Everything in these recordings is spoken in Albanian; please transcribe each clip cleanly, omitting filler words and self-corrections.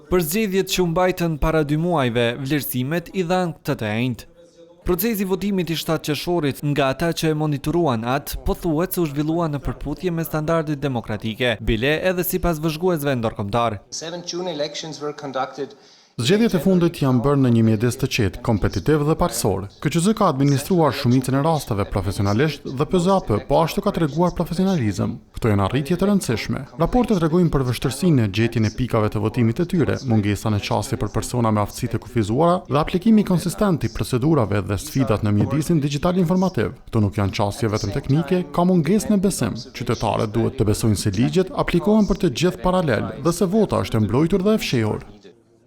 Për zgjedhjet që u mbajtën para 2 muajve, vlerësimet i dhanë të enjtë. Procesi votimit i 7 qershorit nga ata që e monitoruan atë, pothuhet se u zhvillua në përputhje me standardet demokratike, bile edhe sipas vëzhguesve ndërkombëtar. Zgjedhjet e fundit janë bërë në një mjedis të qetë, kompetitiv dhe partësor. KQZ ka administruar shumicën e rasteve profesionalisht dhe PZAP po ashtu ka treguar profesionalizëm. Këto janë arritje të rëndësishme. Raportet tregojnë për vështirësinë në gjetjen e pikave të votimit të tyre, mungesën e çastje për persona me aftësi të kufizuara dhe aplikimi konsistent i procedurave dhe sfidat në mjedisin digjital informativ. Këto nuk janë çastje vetëm teknike, ka mungesë në besim. Qytetarët duhet të besojnë se ligjet aplikohen për të gjithë paralel dhe se vota është e mbrojtur dhe e fshehur.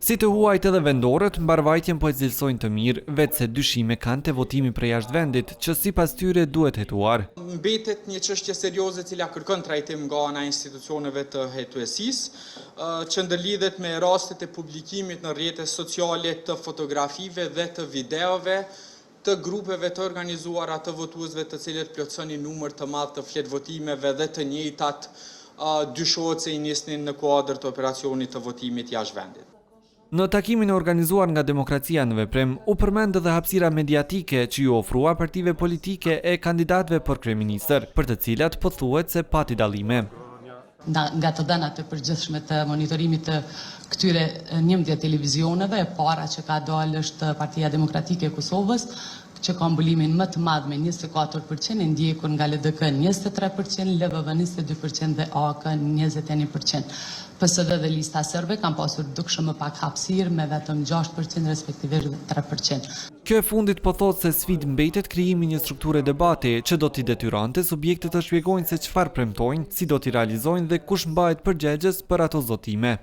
Si të huajt edhe vendorët, mbarvajtjen po e cilësojnë të mirë, vetë se dyshime kanë të votimi prej jashtë vendit, që sipas tyre duhet hetuar. Mbetet një çështje serioze cila kërkon trajtim nga ana e institucioneve të hetuesisë, që ndërlidhet me rastet e publikimit në rrjete sociale të fotografive dhe të videove të grupeve të organizuara të votuesve të cilët plotësonin numër të madh të fletvotimeve dhe të njëjtat dyshohet se i nisnin në kuadër të operacionit të votimit jashtë vendit. Në takimin e organizuar nga Demokracia në Veprim, u përmend edhe hapësira mediatike që ju ofrua partive politike e kandidatëve për kryeministër, për të cilat pothuhet se pati dallime. Nga të dhënat e përgjithshme të monitorimit të këtyre 11 televizioneve, e para që ka dalë është Partia Demokratike e Kosovës, që ka mbulimin më të madh me 24%, ndjekur nga LDK 23%, LVV 22% dhe AK 21%. PSD dhe lista serbe kanë pasur dukshëm më pak hapësirë me vetëm 6% respektivisht 3%. Kjo e fundit po thotë se sfidë mbetet krijimi një strukture debati që do t'i detyrante subjektet të shpjegojnë se çfarë premtojnë, si do t'i realizojnë dhe kush mbahet përgjegjës për ato zotime.